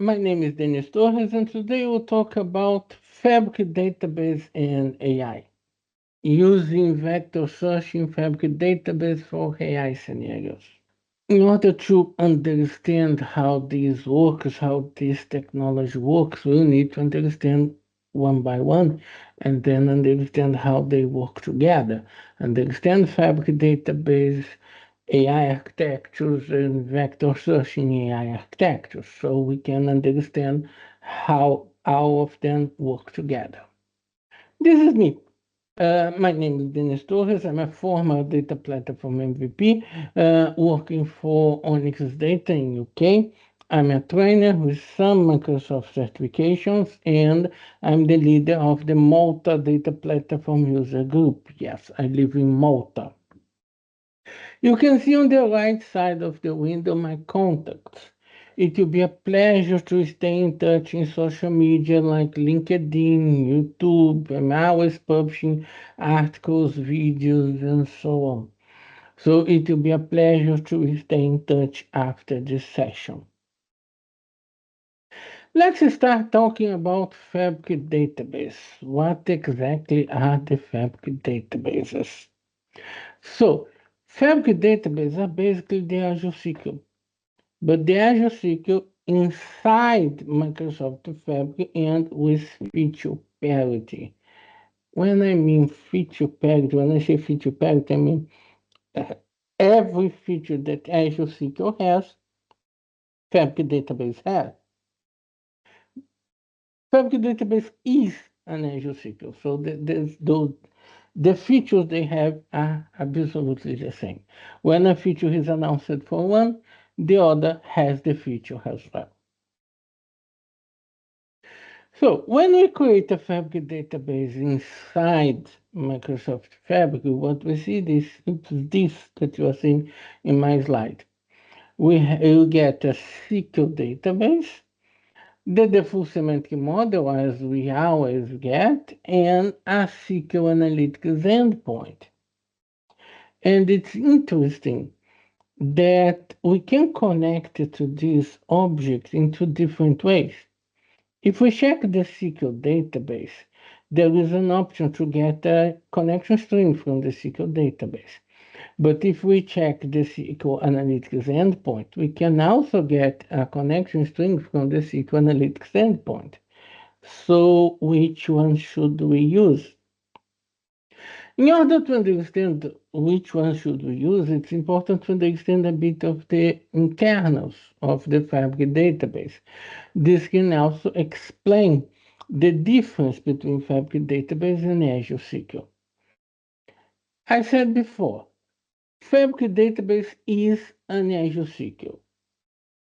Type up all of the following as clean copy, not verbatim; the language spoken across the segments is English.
My name is Denis Torres, and today we'll talk about Fabric database and AI. Using vector search in Fabric database for AI scenarios. In order to understand how this works, how this technology works, we need to understand one by one and then understand how they work together. Understand Fabric database, AI architectures, and vector search in AI architectures so we can understand how all of them work together. This is me. My name is Denis Torres. I'm a former data platform MVP working for Onyx Data in UK. I'm a trainer with some Microsoft certifications, and I'm the leader of the Malta Data Platform User Group. Yes, I live in Malta. You can see on the right side of the window my contacts. It will be a pleasure to stay in touch in social media like LinkedIn, YouTube. I'm always publishing articles, videos, and so on. So it will be a pleasure to stay in touch after this session. Let's start talking about Fabric database. What exactly are the Fabric databases? So, Fabric databases are basically the Azure SQL. But the Azure SQL inside Microsoft Fabric and with feature parity. When I mean feature parity, when I say feature parity, I mean uh, every feature that Azure SQL has, Fabric Database has. Fabric Database is an Azure SQL, so the features they have are absolutely the same. When a feature is announced for one, the other has the feature as well. So when we create a Fabric database inside Microsoft Fabric, what we see this that you are seeing in my slide. You get a SQL database, the default semantic model as we always get, and a SQL Analytics endpoint. And it's interesting that we can connect to this object in two different ways. If we check the SQL database, there is an option to get a connection string from the SQL database. But if we check the SQL Analytics endpoint, we can also get a connection string from the SQL Analytics endpoint. So which one should we use? In order to understand which one should we use, it's important to understand a bit of the internals of the Fabric database. This can also explain the difference between Fabric database and Azure SQL. I said before, Fabric database is an Azure SQL.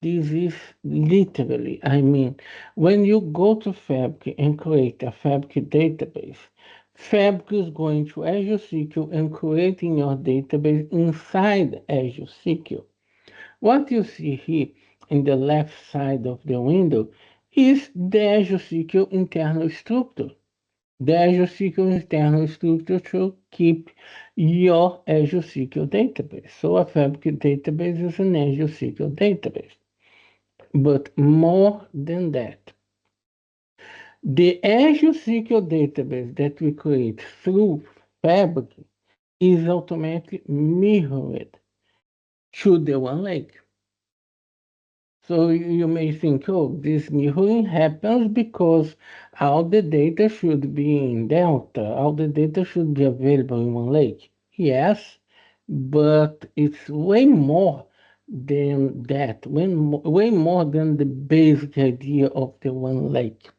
This is literally, I mean, when you go to Fabric and create a Fabric database, Fabric is going to Azure SQL and creating your database inside Azure SQL. What you see here in the left side of the window is the Azure SQL internal structure. The Azure SQL internal structure to keep your Azure SQL database. So a Fabric database is an Azure SQL database. But more than that, the Azure SQL database that we create through Fabric is automatically mirrored to the OneLake. So you may think, oh, this mirroring happens because all the data should be in Delta, all the data should be available in OneLake. Yes, but it's way more than that, way more than the basic idea of the OneLake.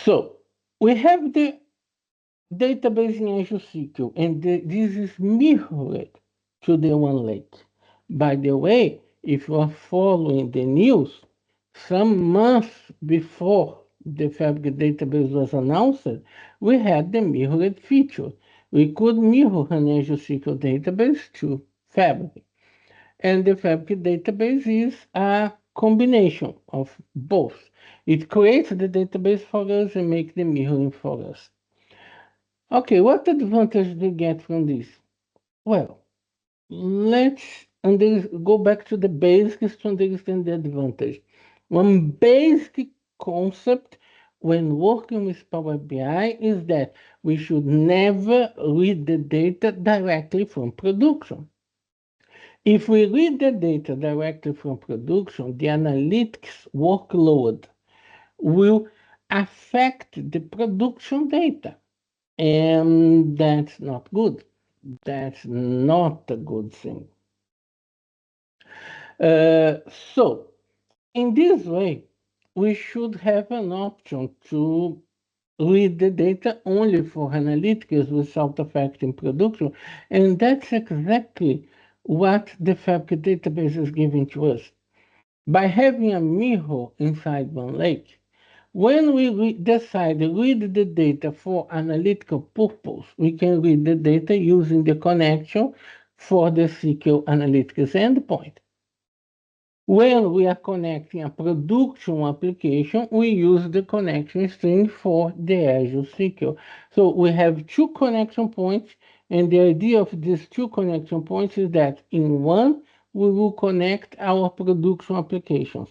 So we have the database in Azure SQL, and this is mirrored to the OneLake. By the way, if you are following the news, some months before the Fabric database was announced, we had the mirrored feature. We could mirror an Azure SQL database to Fabric. And the Fabric database is a combination of both. It creates the database for us and makes the mirroring for us. Okay, what advantage do we get from this? Well, let's and go back to the basics to understand the advantage. One basic concept when working with Power BI is that we should never read the data directly from production. If we read the data directly from production, the analytics workload will affect the production data. And that's not good. That's not a good thing. Uh, so, in this way, we should have an option to read the data only for analytics without affecting production. And that's exactly what the Fabric database is giving to us. By having a mirror inside OneLake, when we decide to read the data for analytical purpose, we can read the data using the connection for the SQL Analytics endpoint. When we are connecting a production application, we use the connection string for the Azure SQL. So we have two connection points, and the idea of these two connection points is that in one, we will connect our production applications,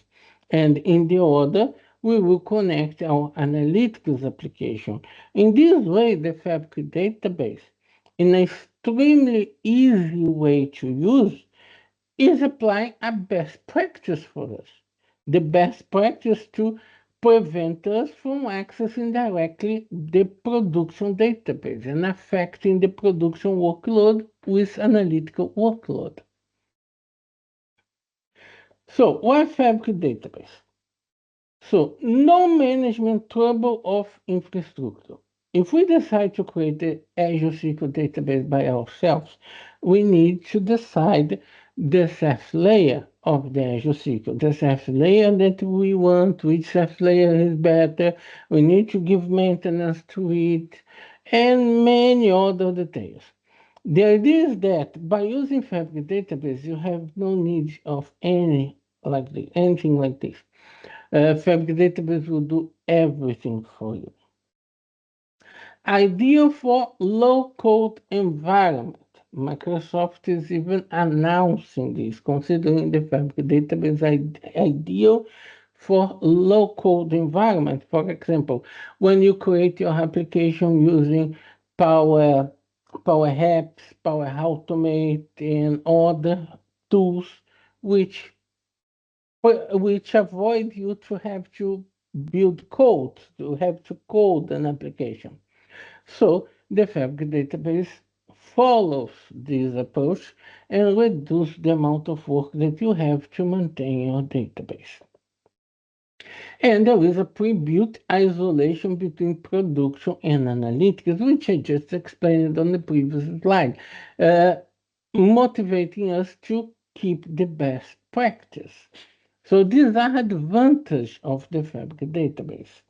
and in the other, we will connect our analytics application. In this way, the Fabric database, in an extremely easy way to use, is applying a best practice for us. The best practice to prevent us from accessing directly the production database and affecting the production workload with analytical workload. So, why Fabric database? So, no management trouble of infrastructure. If we decide to create the Azure SQL database by ourselves, we need to decide the SaaS layer of the Azure SQL, the SaaS layer that we want, which SaaS layer is better. We need to give maintenance to it, and many other details. The idea is that by using Fabric database, you have no need of anything like this. Fabric database will do everything for you. Ideal for low-code environment. Microsoft is even announcing this, considering the Fabric database ideal for low-code environment. For example, when you create your application using Power, Power Apps, Power Automate, and other tools which avoid you to have to build code, to have to code an application. So the Fabric database follows this approach and reduces the amount of work that you have to maintain your database. And there is a pre-built isolation between production and analytics, which I just explained on the previous slide, motivating us to keep the best practice. So these are advantages of the Fabric database.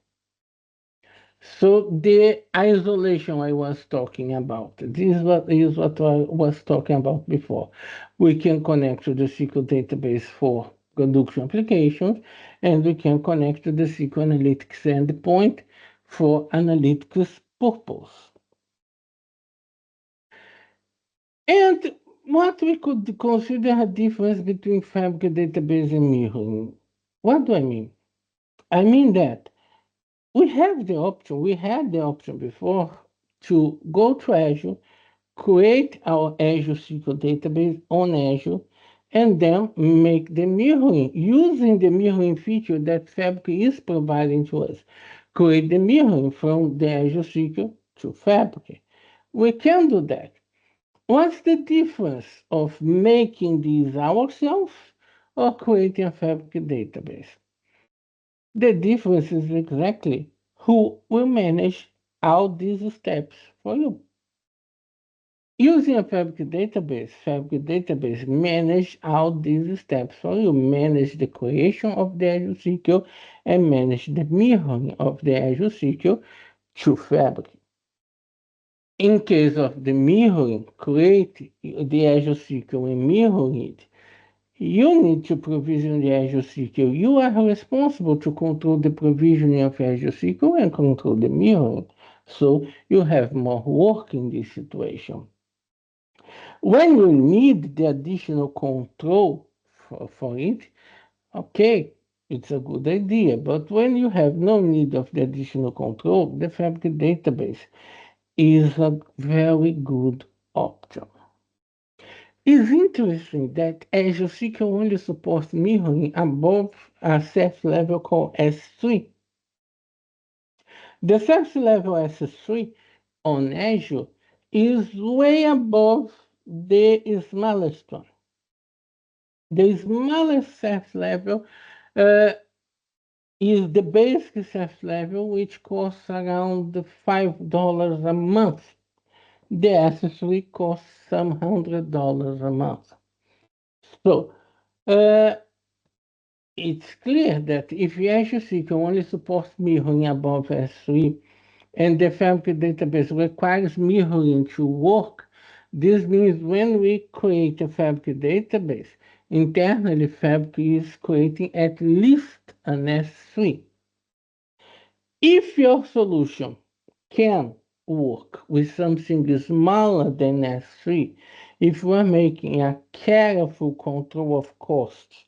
So the isolation I was talking about, this is what I was talking about before. We can connect to the SQL database for production applications, and we can connect to the SQL Analytics endpoint for analytics purpose. And what we could consider a difference between Fabric database and mirroring. What do I mean? I mean that we had the option before to go to Azure, create our Azure SQL database on Azure, and then make the mirroring using the mirroring feature that Fabric is providing to us. Create the mirroring from the Azure SQL to Fabric. We can do that. What's the difference of making these ourselves or creating a Fabric database? The difference is exactly who will manage all these steps for you. Using a Fabric database manage all these steps for you. Manage the creation of the Azure SQL and manage the mirroring of the Azure SQL to Fabric. In case of the mirroring, create the Azure SQL and mirror it. You need to provision the Azure SQL. You are responsible to control the provisioning of Azure SQL and control the mirroring. So you have more work in this situation. When you need the additional control for it, okay, it's a good idea. But when you have no need of the additional control, the Fabric database is a very good option. It's interesting that Azure SQL only supports mirroring above a service level called S3. The service level S3 on Azure is way above the smallest one. The smallest service level uh, is the basic service level, which costs around $5 a month. The S3 costs some $100 a month. So it's clear that if Azure SQL only supports mirroring above S3 and the Fabric database requires mirroring to work, this means when we create a Fabric database, internally Fabric is creating at least an S3. If your solution can work with something smaller than S3, if you are making a careful control of costs,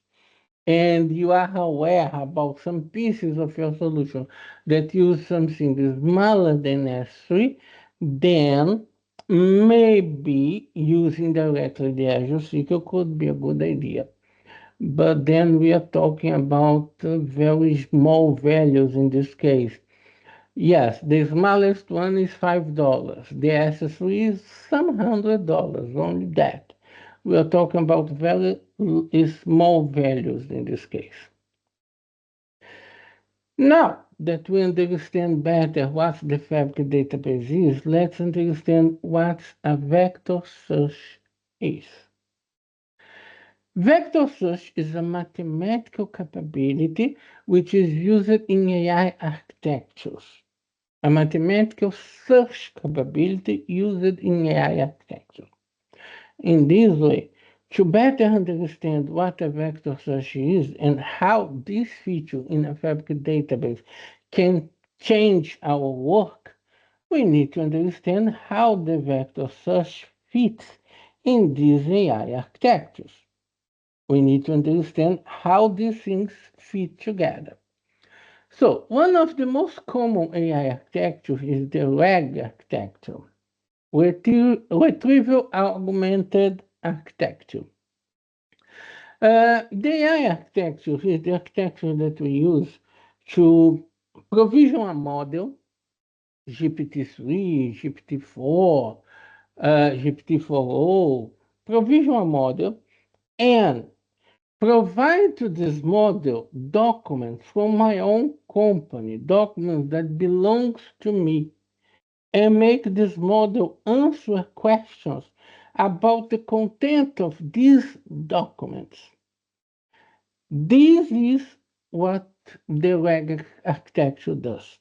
and you are aware about some pieces of your solution that use something smaller than S3, then maybe using directly the Azure SQL could be a good idea. But then we are talking about very small values in this case. Yes, the smallest one is $5. The accessory is some $100, only that. We are talking about very small values in this case. Now that we understand better what the Fabric database is, let's understand what a vector search is. Vector search is a mathematical capability which is used in AI architectures. A mathematical search capability used in AI architecture. In this way, to better understand what a vector search is and how this feature in a Fabric database can change our work, we need to understand how the vector search fits in these AI architectures. We need to understand how these things fit together. So, one of the most common AI architectures is the RAG architecture, Retrieval Augmented Architecture. The AI architecture is the architecture that we use to provision a model, GPT-3, GPT-4, GPT-4o, provision a model, and provide to this model documents from my own company, documents that belongs to me, and make this model answer questions about the content of these documents. This is what the RAG architecture does.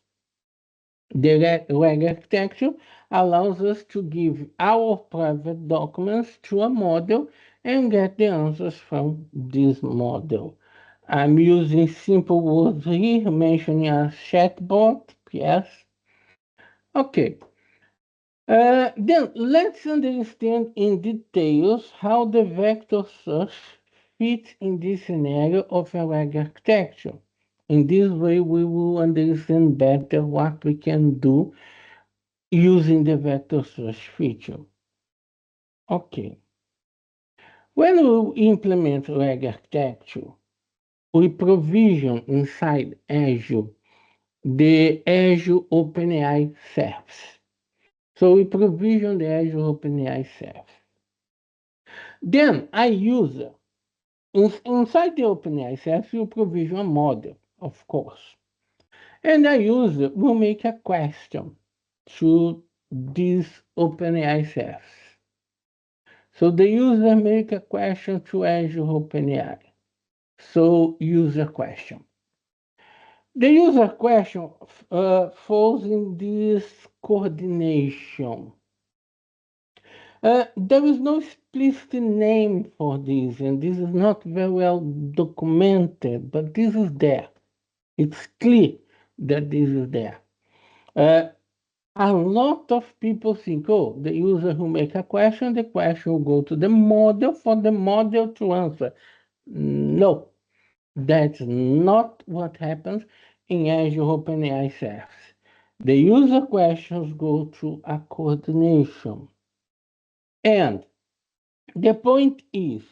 The RAG architecture allows us to give our private documents to a model and get the answers from this model. I'm using simple words here, mentioning a chatbot, yes. Okay, then let's understand in details how the vector search fits in this scenario of a RAG architecture. In this way, we will understand better what we can do using the vector search feature. Okay. When we implement RAG architecture, we provision inside Azure the Azure OpenAI service. So we provision the Azure OpenAI service. Then I use inside the OpenAI service, you provision a model, of course. And the user will make a question to this OpenAI service. So the user make a question to Azure OpenAI. So user question. The user question falls in this coordination. There is no explicit name for this, and this is not very well documented, but this is there. It's clear that this is there. A lot of people think, oh, the user who make a question, the question will go to the model for the model to answer. No, that's not what happens in Azure OpenAI Service. The user questions go to a coordination. And the point is,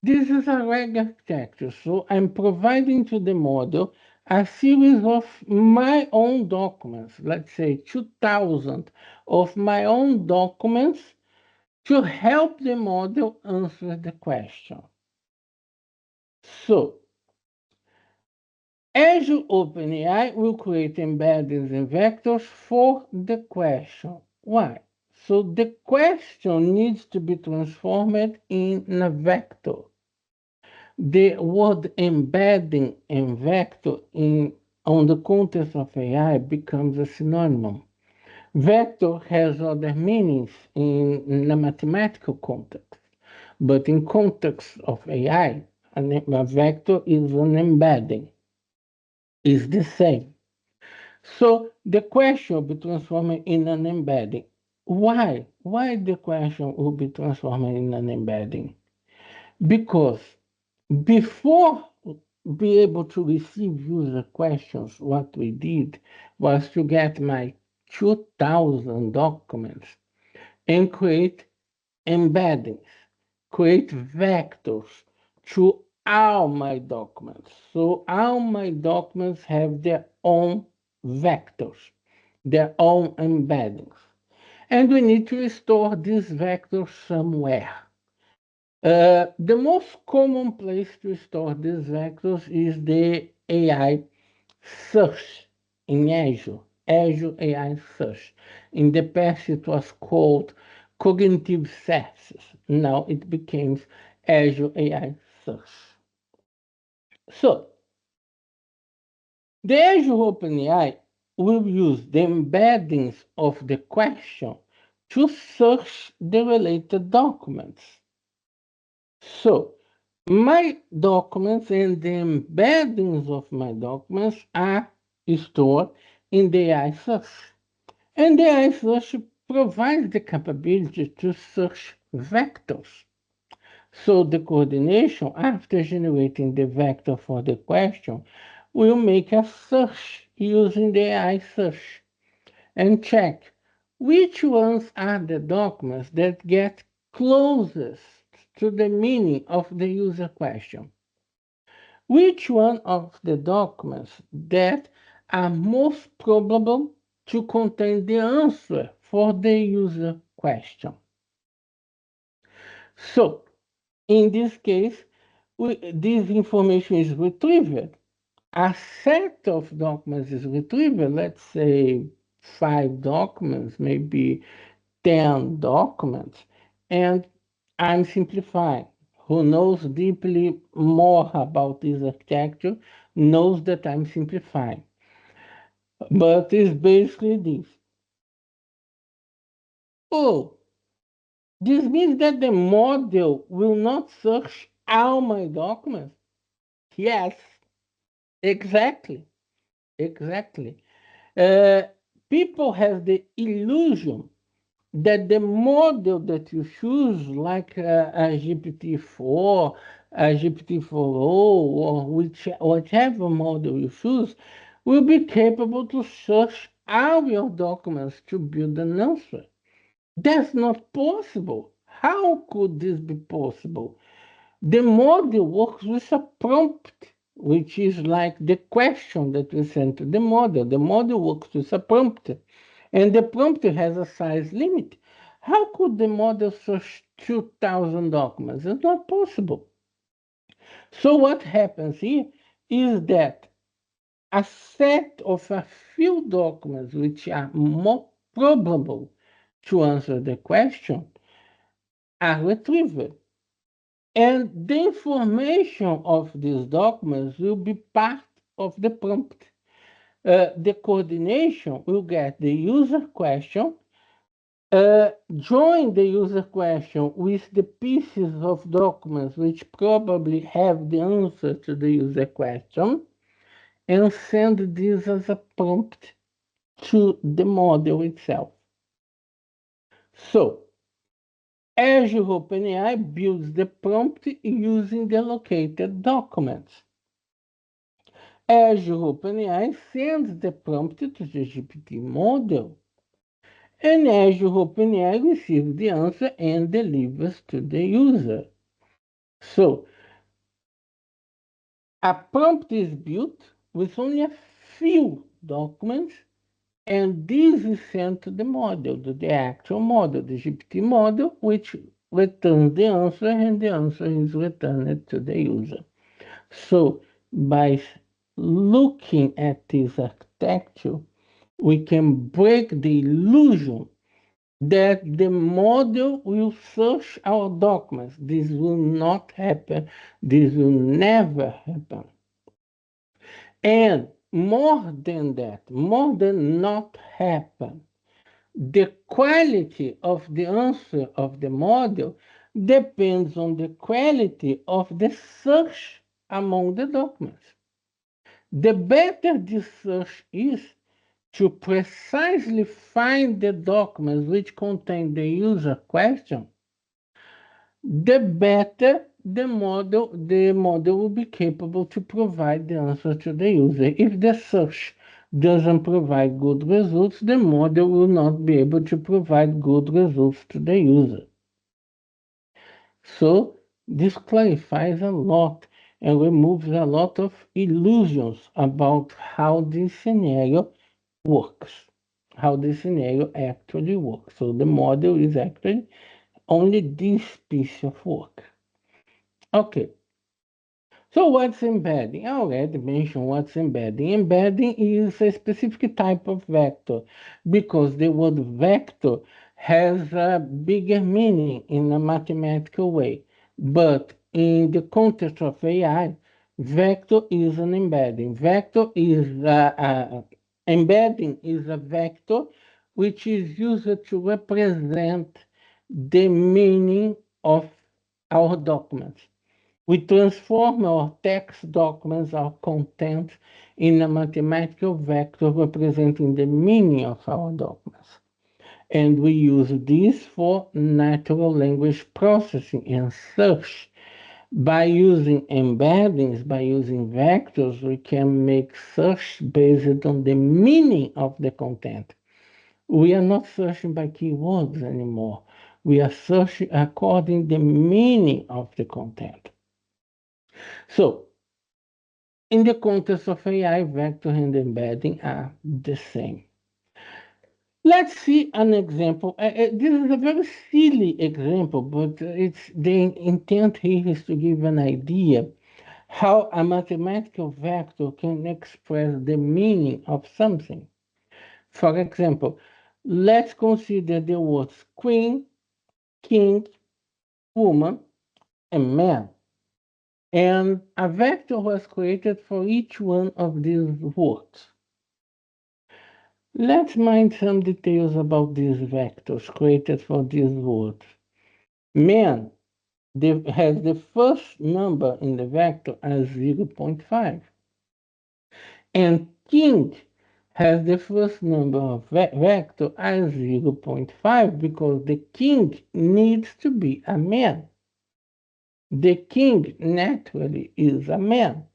this is a RAG architecture, so I'm providing to the model a series of my own documents, let's say 2,000 of my own documents to help the model answer the question. So Azure OpenAI will create embeddings and vectors for the question. Why? So the question needs to be transformed in a vector. The word embedding and vector on the context of AI becomes a synonym. Vector has other meanings in the mathematical context, but in context of AI, a vector is an embedding, is the same. So the question will be transformed in an embedding. Why? Why the question will be transformed in an embedding? Because before be able to receive user questions, what we did was to get my 2,000 documents and create embeddings, create vectors to all my documents. So all my documents have their own vectors, their own embeddings. And we need to store these vectors somewhere. The most common place to store these vectors is the AI search in Azure, Azure AI search. In the past, it was called cognitive services. Now it becomes Azure AI search. So the Azure OpenAI will use the embeddings of the question to search the related documents. So my documents and the embeddings of my documents are stored in the AI search. And the AI search provides the capability to search vectors. So the coordination, after generating the vector for the question, will make a search using the AI search and check which ones are the documents that get closest to the meaning of the user question. Which one of the documents that are most probable to contain the answer for the user question. So, in this case, this information is retrieved. A set of documents is retrieved, let's say 5 documents, maybe 10 documents, and I'm simplifying. Who knows deeply more about this architecture knows that I'm simplifying. But it's basically this. Oh, this means that the model will not search all my documents? Yes, exactly. Exactly. Uh, People have the illusion that the model that you choose, like a GPT-4, a GPT-4o, or whatever model you choose, will be capable to search all your documents to build an answer. That's not possible. How could this be possible? The model works with a prompt, which is like the question that we send to the model. The model works with a prompt, and the prompt has a size limit. How could the model search 2,000 documents? It's not possible. So what happens here is that a set of a few documents which are more probable to answer the question are retrieved. And the information of these documents will be part of the prompt. The coordination will get the user question, join the user question with the pieces of documents which probably have the answer to the user question, and send this as a prompt to the model itself. So Azure OpenAI builds the prompt using the located documents. Azure OpenAI sends the prompt to the GPT model, and Azure OpenAI receives the answer and delivers to the user. So a prompt is built with only a few documents, and this is sent to the model, to the actual model, the GPT model, which returns the answer, and the answer is returned to the user. So by looking at this architecture, we can break the illusion that the model will search our documents. This will not happen. This will never happen. And more than that, more than not happen, the quality of the answer of the model depends on the quality of the search among the documents. The better the search is to precisely find the documents which contain the user question, the better the model will be capable to provide the answer to the user. If the search doesn't provide good results, the model will not be able to provide good results to the user. So this clarifies a lot and removes a lot of illusions about how this scenario works, how this scenario actually works. So the model is actually only this piece of work. Okay, so what's embedding? I already mentioned what's embedding. Embedding is a specific type of vector because the word vector has a bigger meaning in a mathematical way. But in the context of AI, vector is an embedding. Embedding is a vector which is used to represent the meaning of our documents. We transform our text documents, our content, in a mathematical vector representing the meaning of our documents. And we use this for natural language processing and search. By using embeddings, by using vectors, we can make search based on the meaning of the content. We are not searching by keywords anymore. We are searching according to the meaning of the content. So in the context of AI, vector and embedding are the same. Let's see an example. This is a very silly example, but it's the intent here is to give an idea how a mathematical vector can express the meaning of something. For example, let's consider the words queen, king, woman, and man. And a vector was created for each one of these words. Let's mind some details about these vectors created for these words. Man has the first number in the vector as 0.5. And king has the first number of vector as 0.5 because the king needs to be a man. The king naturally is a man.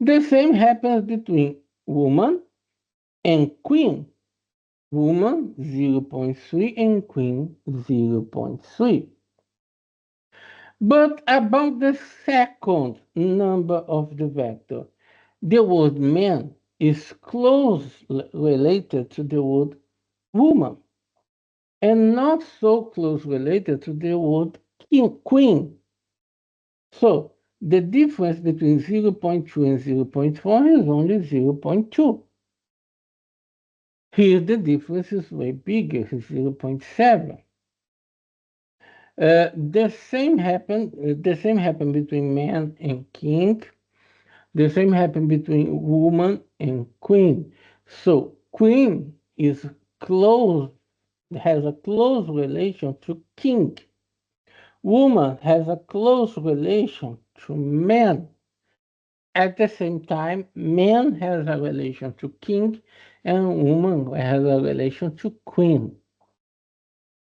The same happens between woman and queen. Woman 0.3 and queen 0.3. But about the second number of the vector, the word man is closely related to the word woman and not so close related to the word queen. So the difference between 0.2 and 0.4 is only 0.2. Here the difference is way bigger, it's 0.7. The same happened between man and king. The same happened between woman and queen. So queen is close, has a close relation to king. Woman has a close relation to man. At the same time, man has a relation to king, and woman has a relation to queen.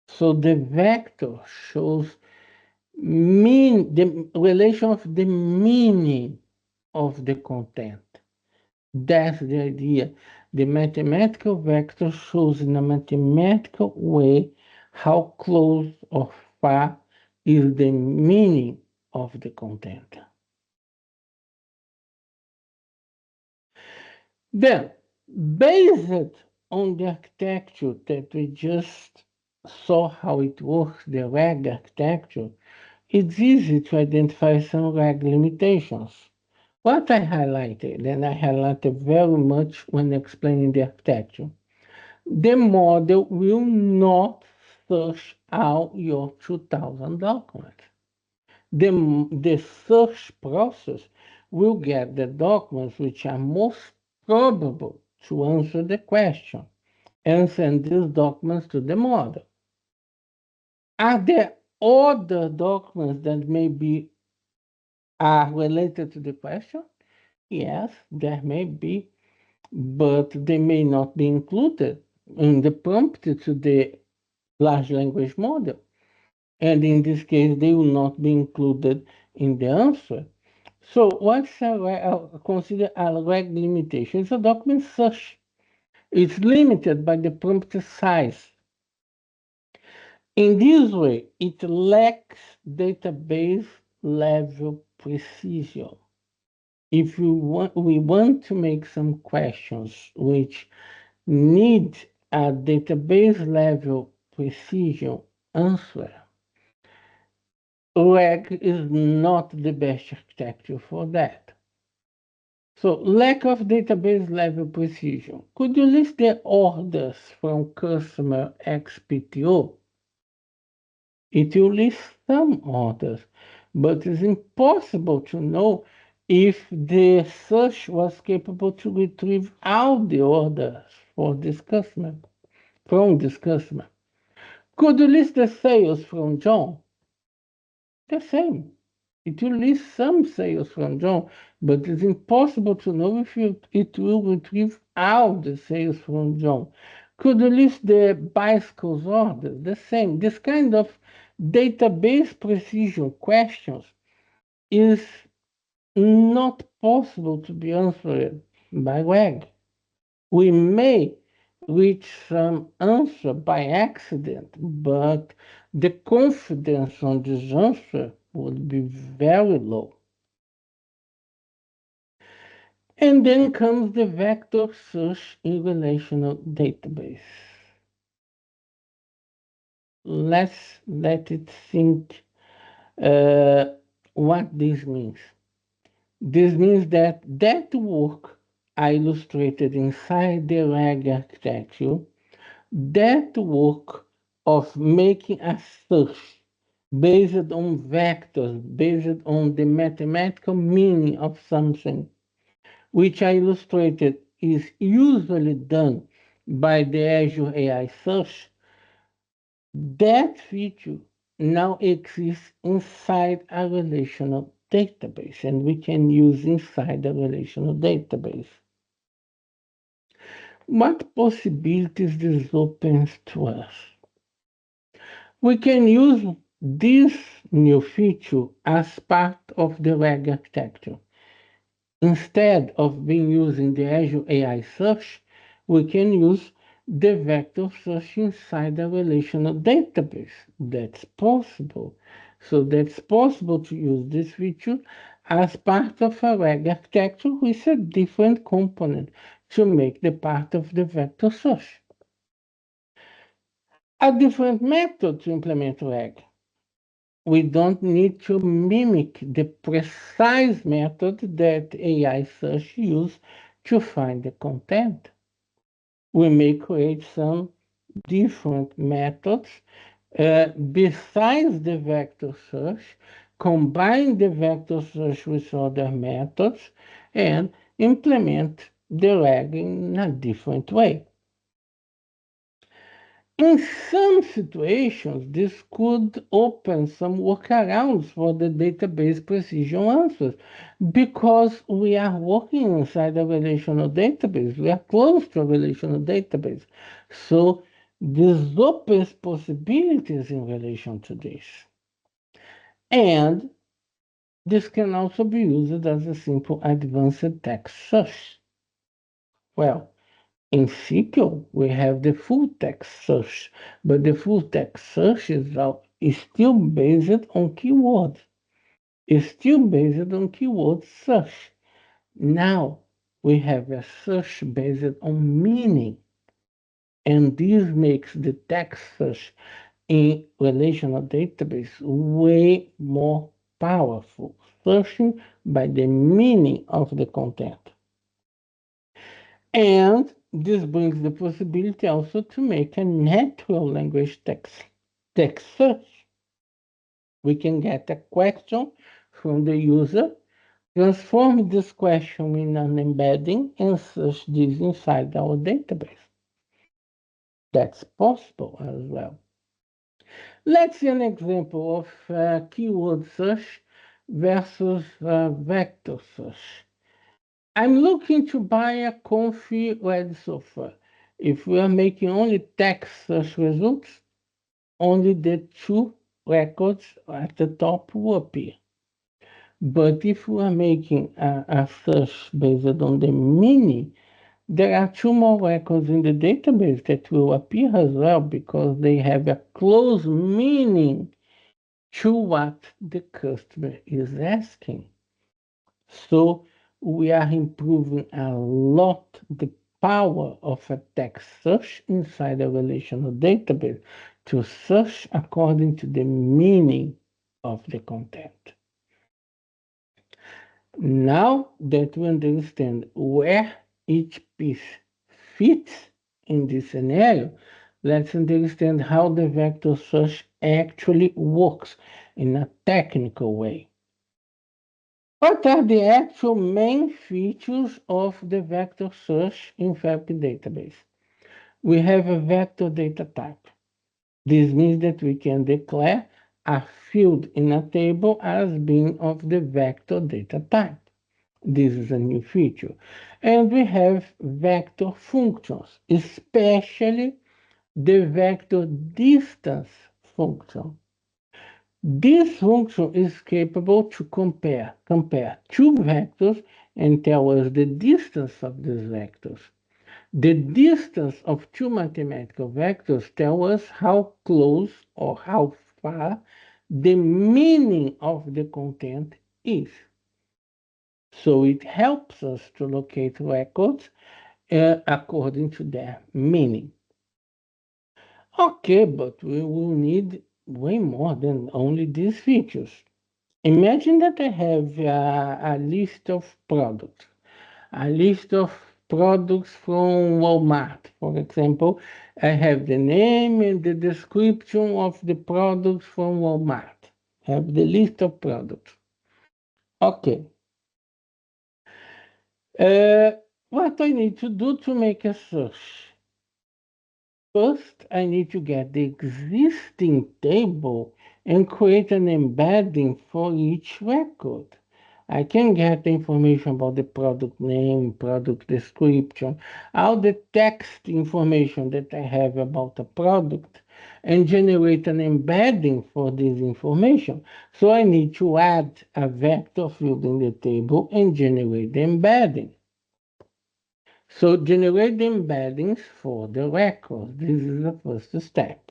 So the vector shows the relation of the meaning of the content. That's the idea. The mathematical vector shows in a mathematical way how close or far is the meaning of the content. Then, based on the architecture that we just saw how it works, the RAG architecture, it's easy to identify some RAG limitations. What I highlighted, and I highlighted very much when explaining the architecture, the model will not search out your 2000 documents. The search process will get the documents which are most probable to answer the question and send these documents to the model. Are there other documents that maybe are related to the question? Yes, there may be, but they may not be included in the prompt to the large language model. And in this case, they will not be included in the answer. So what's considered a reg limitation? It's a document search. It's limited by the prompt size. In this way, it lacks database level precision. If we want to make some questions which need a database level precision answer, RAG is not the best architecture for that. So, lack of database level precision. Could you list the orders from customer XPTO? It will list some orders, but it's impossible to know if the search was capable to retrieve all the orders for this customer, from this customer. Could you list the sales from John? The same. It will list some sales from John, but it's impossible to know if it will retrieve all the sales from John. Could you list the bicycles orders? The same. This kind of database precision questions is not possible to be answered by RAG. We may reach some answer by accident, but the confidence on this answer would be very low. And then comes the vector search in relational database. Let's let it think what this means. This means that work I illustrated inside the RAG architecture, that work of making a search based on vectors, based on the mathematical meaning of something, which I illustrated is usually done by the Azure AI Search, that feature now exists inside a relational database, and we can use inside a relational database. What possibilities this opens to us? We can use this new feature as part of the RAG architecture. Instead of being using the Azure AI Search, we can use the vector search inside a relational database. That's possible. So that's possible to use this feature as part of a RAG architecture with a different component to make the part of the vector search. A different method to implement RAG. We don't need to mimic the precise method that AI search uses to find the content. We may create some different methods besides the vector search, combine the vector search with other methods, and implement the RAG in a different way. In some situations, this could open some workarounds for the database precision answers because we are working inside a relational database. We are close to a relational database. So this opens possibilities in relation to this. And this can also be used as a simple advanced text search. Well, in SQL, we have the full text search, but the full text search is still based on keywords. It's still based on keyword search. Now we have a search based on meaning, and this makes the text search in relational database way more powerful, searching by the meaning of the content. And this brings the possibility also to make a natural language text search. We can get a question from the user, transform this question in an embedding, and search this inside our database. That's possible as well. Let's see an example of keyword search versus vector search. I'm looking to buy a comfy red sofa. If we are making only text search results, only the two records at the top will appear. But if we are making a search based on the meaning, there are two more records in the database that will appear as well because they have a close meaning to what the customer is asking. So we are improving a lot the power of a text search inside a relational database to search according to the meaning of the content. Now that we understand where each piece fits in this scenario, let's understand how the vector search actually works in a technical way. What are the actual main features of the vector search in Fabric database? We have a vector data type. This means that we can declare a field in a table as being of the vector data type. This is a new feature. And we have vector functions, especially the vector distance function. This function is capable to compare two vectors and tell us the distance of these vectors. The distance of two mathematical vectors tell us how close or how far the meaning of the content is. So it helps us to locate records according to their meaning. Okay, but we will need way more than only these features. Imagine that I have a list of products, from Walmart. For example, I have the name and the description of the products from Walmart. I have the list of products. Okay. What I need to do to make a search? First, I need to get the existing table and create an embedding for each record. I can get the information about the product name, product description, all the text information that I have about the product, and generate an embedding for this information. So I need to add a vector field in the table and generate the embedding. So generate the embeddings for the record. This is the first step.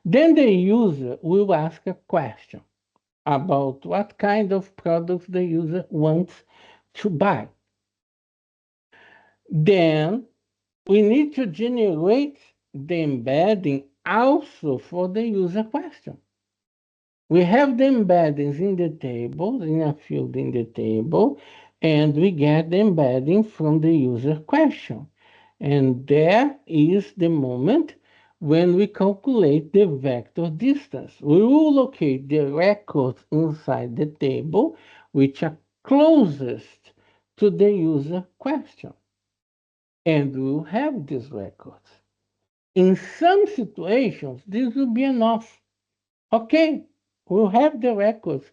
Then the user will ask a question about what kind of products the user wants to buy. Then we need to generate the embedding also for the user question. We have the embeddings in the table, in a field in the table, and we get the embedding from the user question. And there is the moment when we calculate the vector distance. We will locate the records inside the table which are closest to the user question. And we will have these records. In some situations, this will be enough. Okay, we'll have the records.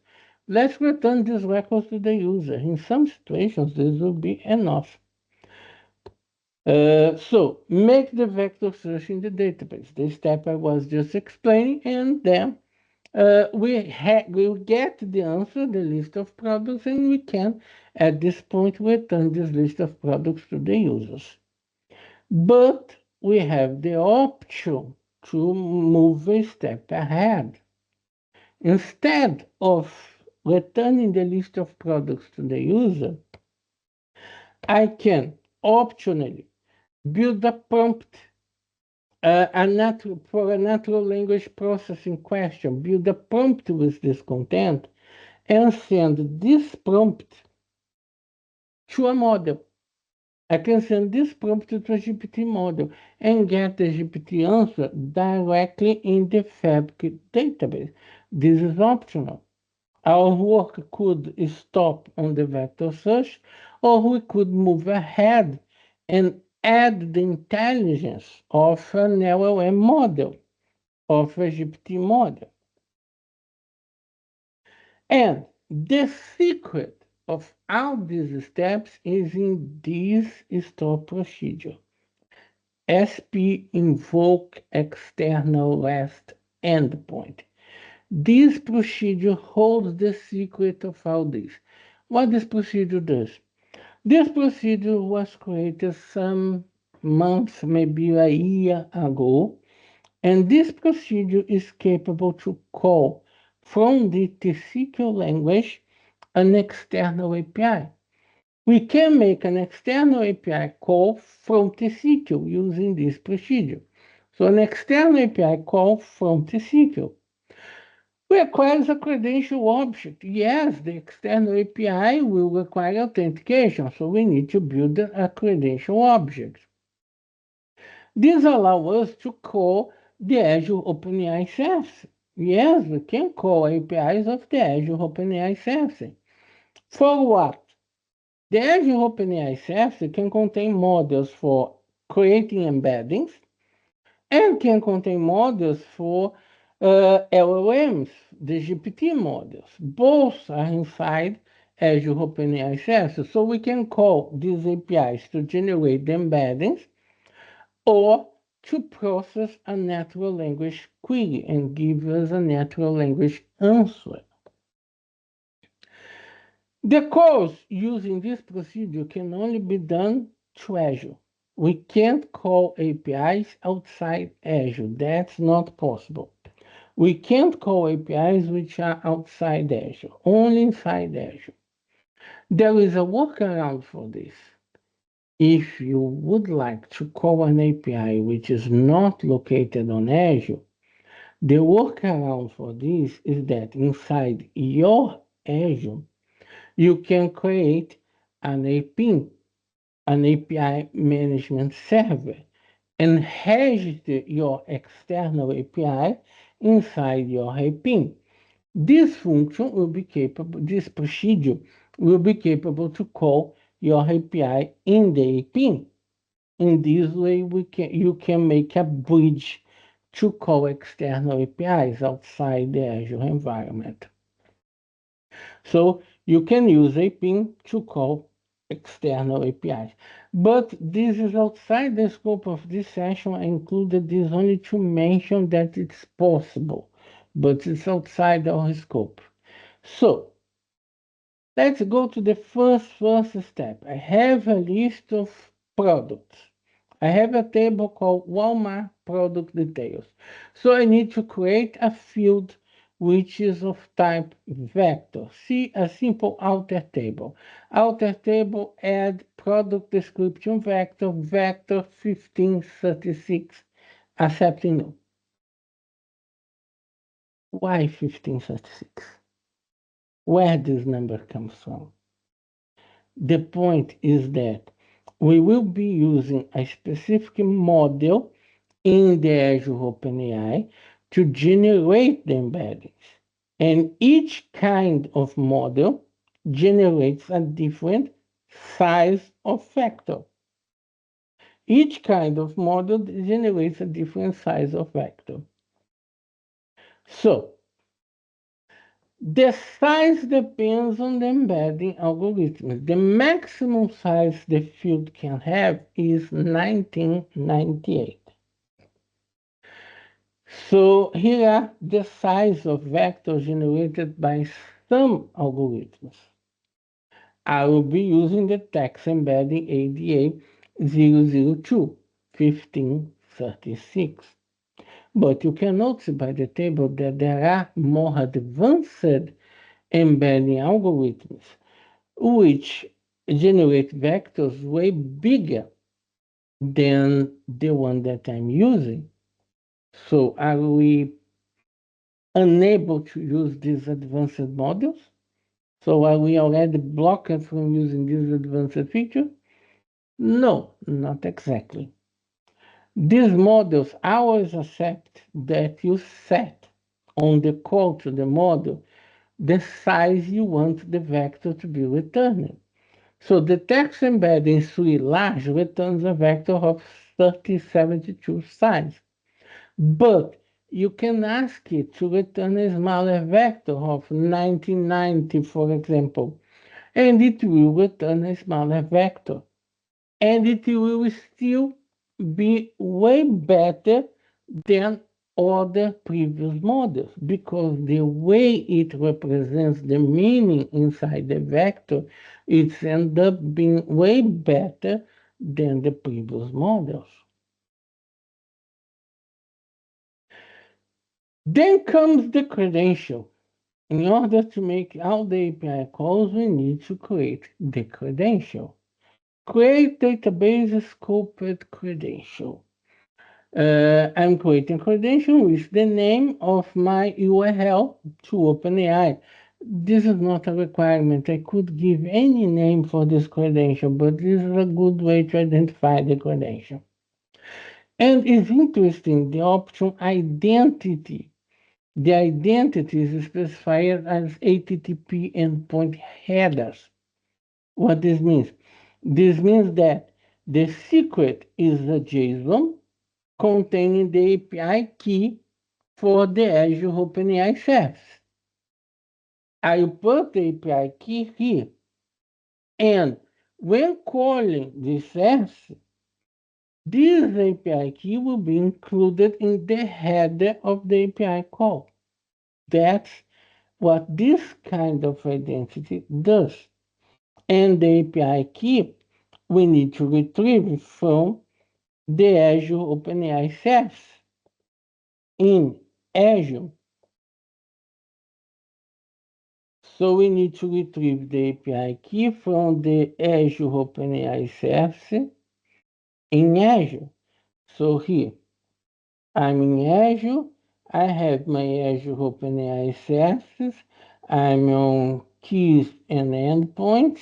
Let's return these records to the user. In some situations, this will be enough. So make the vector search in the database, the step I was just explaining, and then we'll get the answer, the list of products, and we can, at this point, return this list of products to the users. But we have the option to move a step ahead. Instead of returning the list of products to the user, I can optionally build a prompt for a natural language processing question, build a prompt with this content, and send this prompt to a model. I can send this prompt to a GPT model and get the GPT answer directly in the Fabric database. This is optional. Our work could stop on the vector search, or we could move ahead and add the intelligence of an LLM model, of a GPT model. And the secret of all these steps is in this store procedure. SP invoke external REST endpoint. This procedure holds the secret of all this. What this procedure does? This procedure was created some months, maybe a year ago, and this procedure is capable to call from the TCQ language an external API. We can make an external API call from TCQ using this procedure. So an external API call from TCQ requires a credential object. Yes, the external API will require authentication, so we need to build a credential object. This allows us to call the Azure OpenAI service. Yes, we can call APIs of the Azure OpenAI service. For what? The Azure OpenAI service can contain models for creating embeddings and can contain models for LLMs, the GPT models. Both are inside Azure OpenAI service, so we can call these APIs to generate the embeddings or to process a natural language query and give us a natural language answer. The calls using this procedure can only be done to Azure. We can't call APIs outside Azure. That's not possible. We can't call APIs which are outside Azure, only inside Azure. There is a workaround for this. If you would like to call an API which is not located on Azure, the workaround for this is that inside your Azure, you can create an API, an API management server, and register your external API inside your API. This function will be capable, this procedure will be capable to call your API in the API. In this way, you can make a bridge to call external APIs outside the Azure environment. So you can use API to call external APIs. But this is outside the scope of this session. I included this only to mention that it's possible, but it's outside our scope. So let's go to the first step. I have a list of products. I have a table called Walmart product details. So I need to create a field which is of type vector. See a simple alter table. Alter table add product description vector, vector 1536, accepting no. Why 1536? Where this number comes from? The point is that we will be using a specific model in the Azure OpenAI to generate the embeddings. And each kind of model generates a different size of vector. Each kind of model generates a different size of vector. So, the size depends on the embedding algorithm. The maximum size the field can have is 1998. So here are the size of vectors generated by some algorithms. I will be using the text embedding ADA 002 1536. But you can notice by the table that there are more advanced embedding algorithms which generate vectors way bigger than the one that I'm using. So are we unable to use these advanced models? So are we already blocked from using this advanced feature? No, not exactly. These models always accept that you set on the call to the model the size you want the vector to be returned. So the text embedding SWI large returns a vector of 3072 size. But you can ask it to return a smaller vector of 1990, for example, and it will return a smaller vector. And it will still be way better than other previous models because the way it represents the meaning inside the vector, it's end up being way better than the previous models. Then comes the credential. In order to make all the API calls, we need to create the credential. Create database scoped credential. I'm creating credential with the name of my URL to OpenAI. This is not a requirement. I could give any name for this credential, but this is a good way to identify the credential. And it's interesting, the option identity. The identity is specified as HTTP endpoint headers. What this means? This means that the secret is a JSON containing the API key for the Azure OpenAI service. I put the API key here. And when calling the service, this API key will be included in the header of the API call. That's what this kind of identity does. And the API key we need to retrieve from the Azure OpenAI service. In Azure, so we need to retrieve the API key from the Azure OpenAI service in Azure. So here, I'm in Azure. I have my Azure OpenAI services. I'm on keys and endpoints,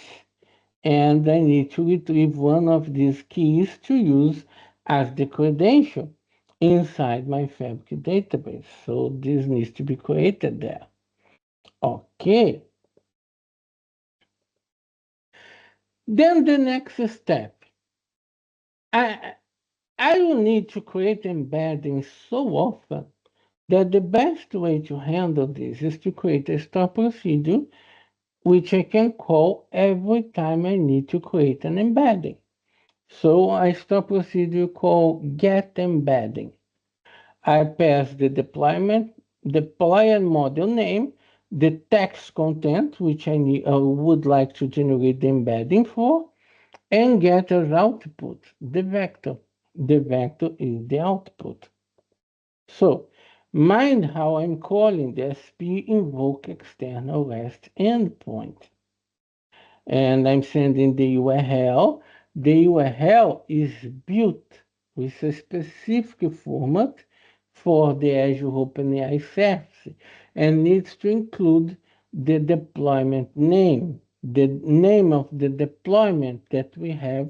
and I need to retrieve one of these keys to use as the credential inside my Fabric database. So this needs to be created there. Okay. Then the next step. I will need to create embeddings so often that the best way to handle this is to create a store procedure which I can call every time I need to create an embedding. So I store procedure called get embedding. I pass the deployed model name, the text content which I would like to generate the embedding for, and get as output the vector. The vector is the output. So mind how I'm calling the SP invoke external REST endpoint. And I'm sending the URL. The URL is built with a specific format for the Azure OpenAI service and needs to include the deployment name, the name of the deployment that we have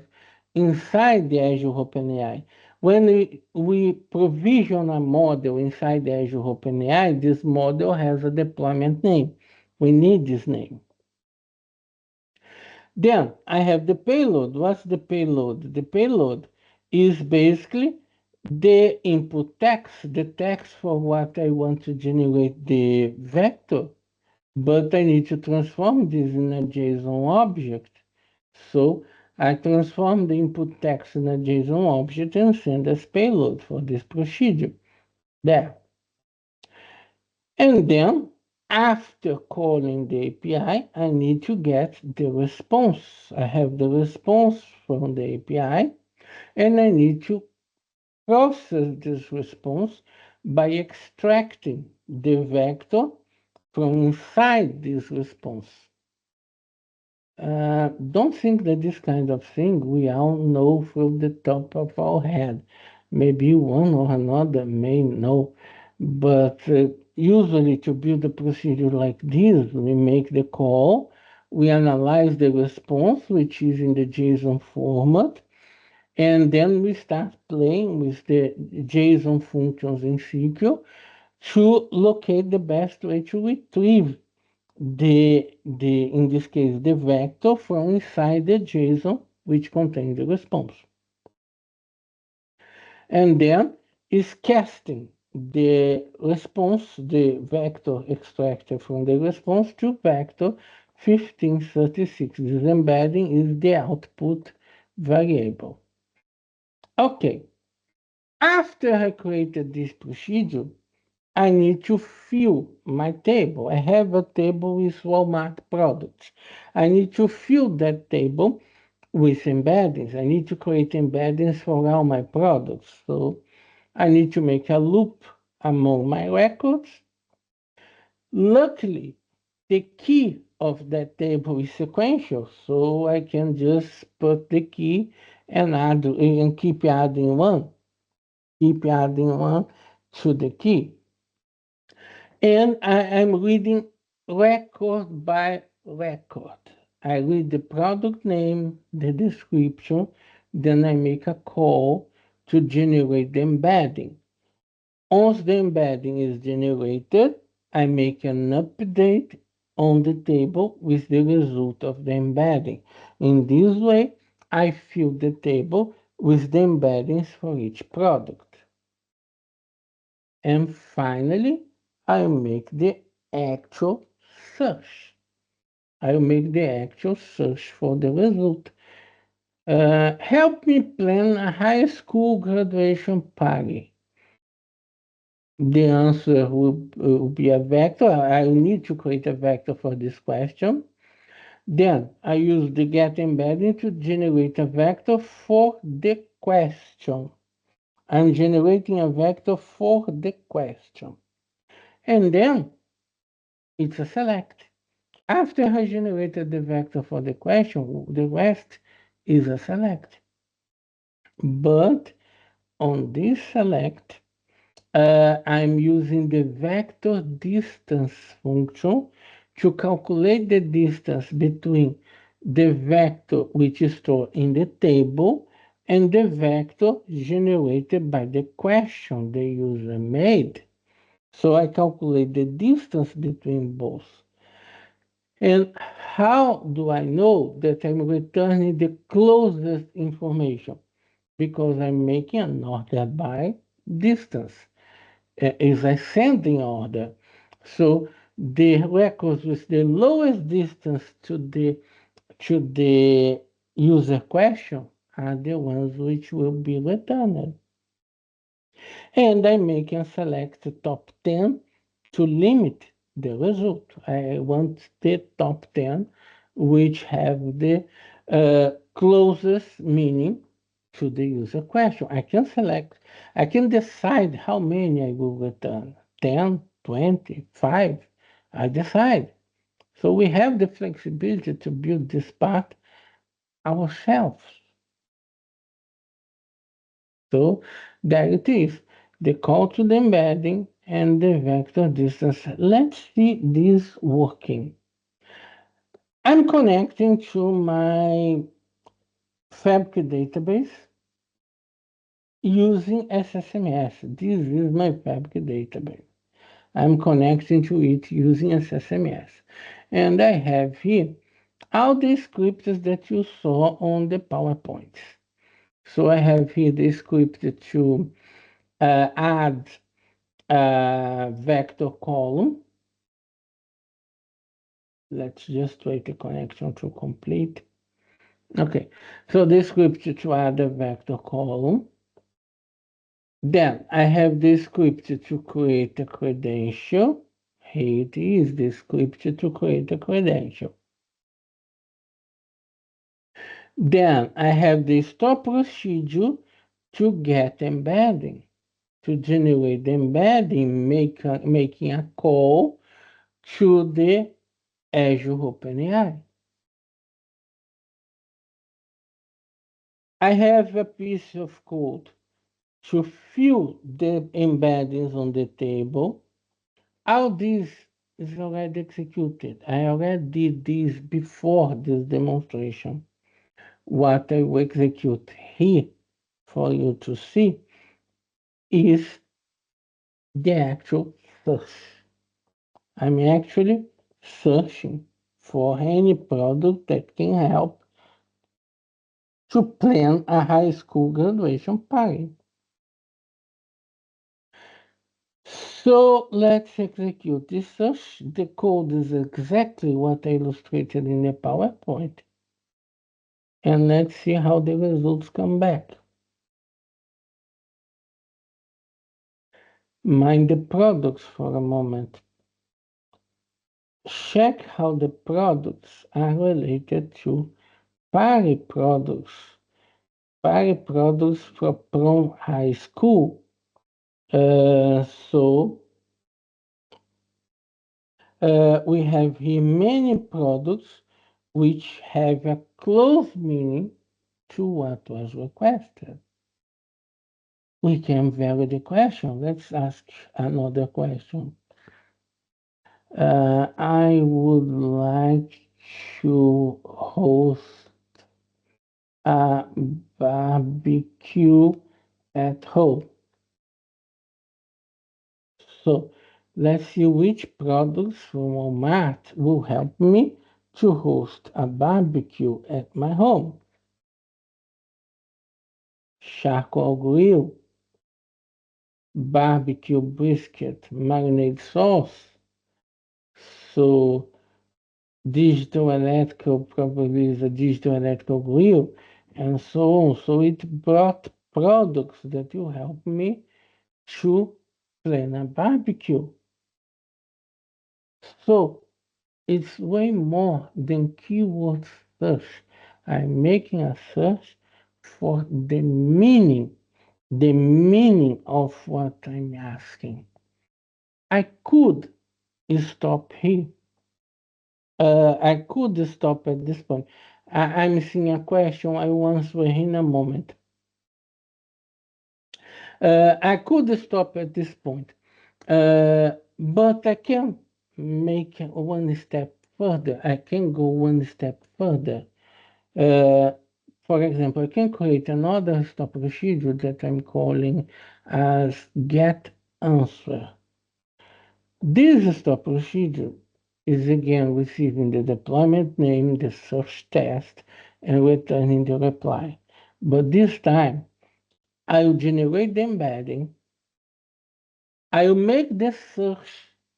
inside the Azure OpenAI. When we provision a model inside the Azure OpenAI, this model has a deployment name. We need this name. Then I have the payload. What's the payload? The payload is basically the input text, the text for what I want to generate the vector, but I need to transform this in a JSON object. So I transform the input text in a JSON object and send as payload for this procedure. There. And then after calling the API, I need to get the response. I have the response from the API, and I need to process this response by extracting the vector from inside this response. Don't think that this kind of thing we all know from the top of our head. Maybe one or another may know, but usually to build a procedure like this, we make the call, we analyze the response, which is in the JSON format, and then we start playing with the JSON functions in SQL to locate the best way to retrieve in this case, the vector from inside the JSON, which contains the response. And then is casting the response, the vector extracted from the response to vector 1536. This embedding is the output variable. Okay, after I created this procedure, I need to fill my table. I have a table with Walmart products. I need to fill that table with embeddings. I need to create embeddings for all my products. So I need to make a loop among my records. Luckily, the key of that table is sequential, so I can just put the key and add and keep adding one to the key. And I am reading record by record. I read the product name, the description, then I make a call to generate the embedding. Once the embedding is generated, I make an update on the table with the result of the embedding. In this way, I fill the table with the embeddings for each product. And finally, I make the actual search. I make the actual search for the result. Help me plan a high school graduation party. The answer will be a vector. I need to create a vector for this question. Then I use the get embedding to generate a vector for the question. I'm generating a vector for the question. And then it's a select. After I generated the vector for the question, the rest is a select. But on this select, I'm using the vector distance function to calculate the distance between the vector which is stored in the table and the vector generated by the question the user made. So I calculate the distance between both. And how do I know that I'm returning the closest information? Because I'm making an order by distance. Is ascending order. So the records with the lowest distance to the user question are the ones which will be returned. And I make and select the top 10 to limit the result. I want the top 10 which have the closest meaning to the user question. I can decide how many I will return, 10, 20, 5, I decide. So we have the flexibility to build this part ourselves. So there it is, the call to the embedding and the vector distance. Let's see this working. I'm connecting to my Fabric database using SSMS. This is my Fabric database. I'm connecting to it using SSMS. And I have here all the scripts that you saw on the PowerPoint. So I have here the script to add a vector column. Let's just wait the connection to complete. Okay, so the script to add a vector column. Then I have the script to create a credential. Here it is, the script to create a credential. Then I have the store procedure to get embedding, to generate the embedding, making a call to the Azure OpenAI. I have a piece of code to fill the embeddings on the table. All this is already executed. I already did this before this demonstration. What I will execute here for you to see is the actual search. I'm actually searching for any product that can help to plan a high school graduation party. So let's execute this search. The code is exactly what I illustrated in the PowerPoint. And let's see how the results come back. Mind the products for a moment. Check how the products are related to party products. Party products from high school. So we have here many products which have a close meaning to what was requested. We can vary the question. Let's ask another question. I would like to host a barbecue at home. So let's see which products from Walmart will help me to host a barbecue at my home. Charcoal grill, barbecue brisket, marinade sauce. So digital electrical probably is a digital electrical grill, and so on. So it brought products that will help me to plan a barbecue. So it's way more than keyword search. I'm making a search for the meaning of what I'm asking. I could stop here. I could stop at this point. I'm seeing a question. I will answer in a moment. I could stop at this point, but I can make one step further. I can go one step further. For example, I can create another stop procedure that I'm calling as get answer. This stop procedure is again receiving the deployment name, the search test, and returning the reply. But this time, I'll generate the embedding. I'll make the search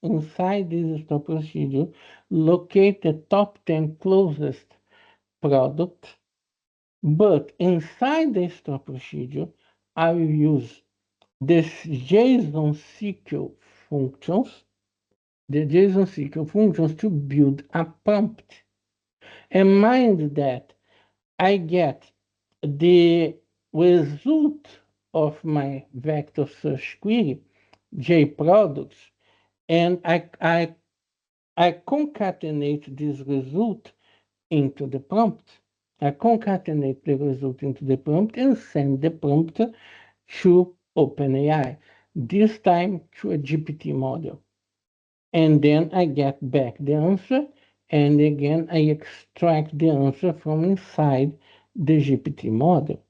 inside this stop procedure, locate the top 10 closest products, but inside the stop procedure, I will use this JSON SQL functions, the JSON SQL functions to build a prompt. And mind that I get the result of my vector search query, JProducts, and I concatenate this result into the prompt. I concatenate the result into the prompt and send the prompt to OpenAI, this time to a GPT model. And then I get back the answer, and again I extract the answer from inside the GPT model.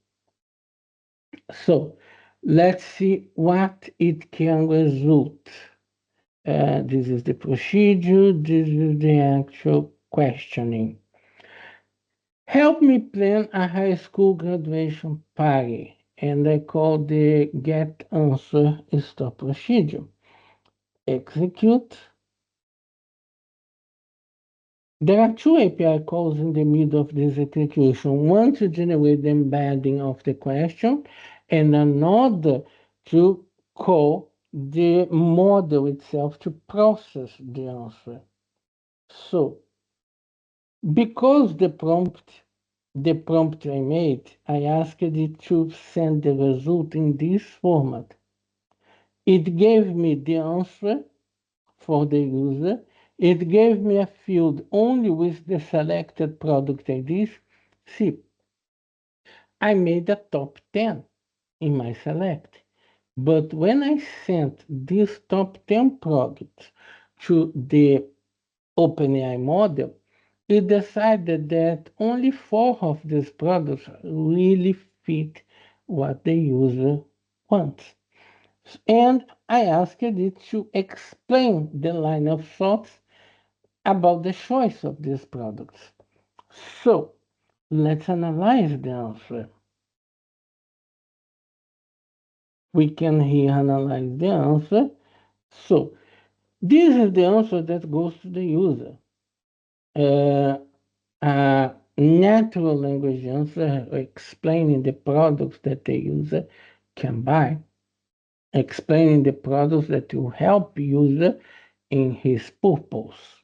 So let's see what it can result. This is the procedure, this is the actual questioning. Help me plan a high school graduation party, and I call the get answer stop procedure. Execute. There are two API calls in the middle of this execution, one to generate the embedding of the question, and another to call the model itself to process the answer. So, because the prompt I made, I asked it to send the result in this format. It gave me the answer for the user. It gave me a field only with the selected product IDs. See, I made a top 10 in my select. But when I sent these top 10 products to the OpenAI model, it decided that only 4 of these products really fit what the user wants. And I asked it to explain the line of thoughts about the choice of these products. So let's analyze the answer. We can here analyze the answer. So this is the answer that goes to the user. A natural language answer explaining the products that the user can buy, explaining the products that will help user in his purpose.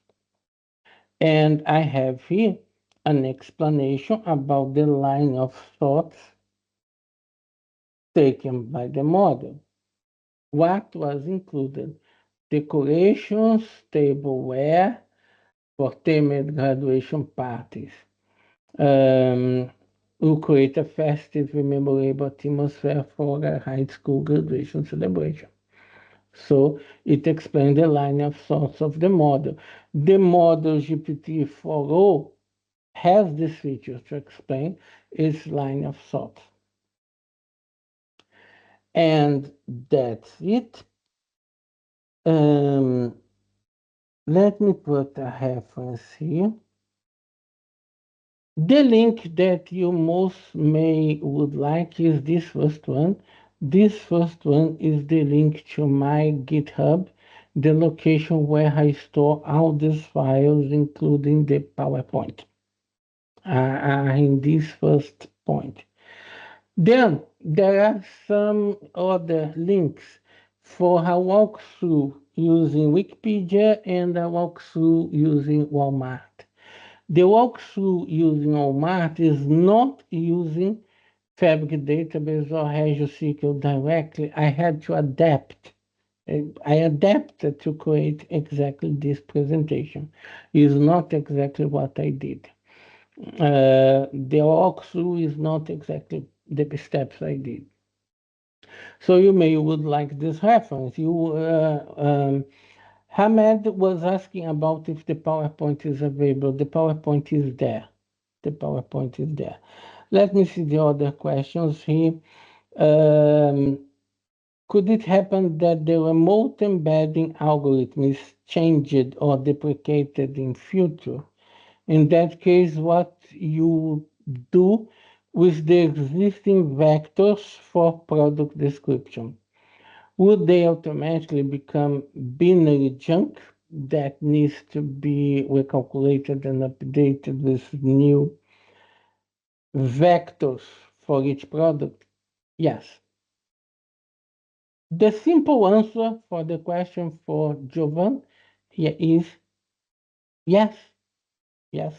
And I have here an explanation about the line of thoughts taken by the model. What was included? Decorations, tableware for themed graduation parties. Will create a festive, memorable atmosphere for a high school graduation celebration. So it explains the line of thoughts of the model. The model GPT-4o has this feature to explain its line of thought. And that's it. Let me put a reference here. The link that you most may would like is this first one. This first one is the link to my GitHub, the location where I store all these files, including the PowerPoint, in this first point. Then there are some other links for a walkthrough using Wikipedia and a walkthrough using Walmart. The walkthrough using Walmart is not using Fabric Database or Azure SQL directly. I had to adapt. I adapted to create exactly this presentation. It's not exactly what I did. The walkthrough is not exactly the steps I did. So you may would like this reference. Hamed was asking about if the PowerPoint is available. The PowerPoint is there. The PowerPoint is there. Let me see the other questions here. Could it happen that the remote embedding algorithm is changed or deprecated in future? In that case, what you do with the existing vectors for product description? Would they automatically become binary junk that needs to be recalculated and updated with new vectors for each product? Yes. The simple answer for the question for Jovan here is yes, yes.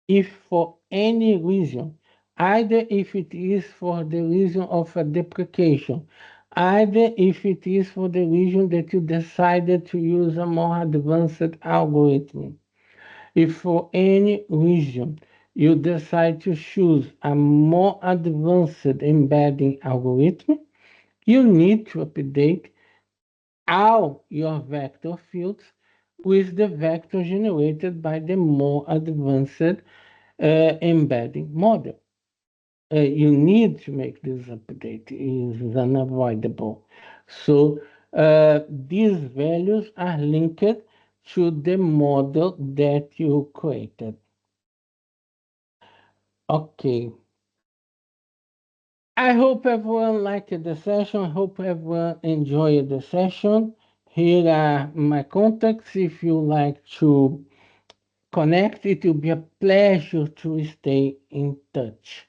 If for any reason, either if it is for the reason of a deprecation, either if it is for the reason that you decided to use a more advanced algorithm, if for any reason you decide to choose a more advanced embedding algorithm, you need to update all your vector fields with the vector generated by the more advanced embedding model. You need to make this update. It is unavoidable. So these values are linked to the model that you created. Okay. I hope everyone liked the session. I hope everyone enjoyed the session. Here are my contacts. If you like to connect, it will be a pleasure to stay in touch.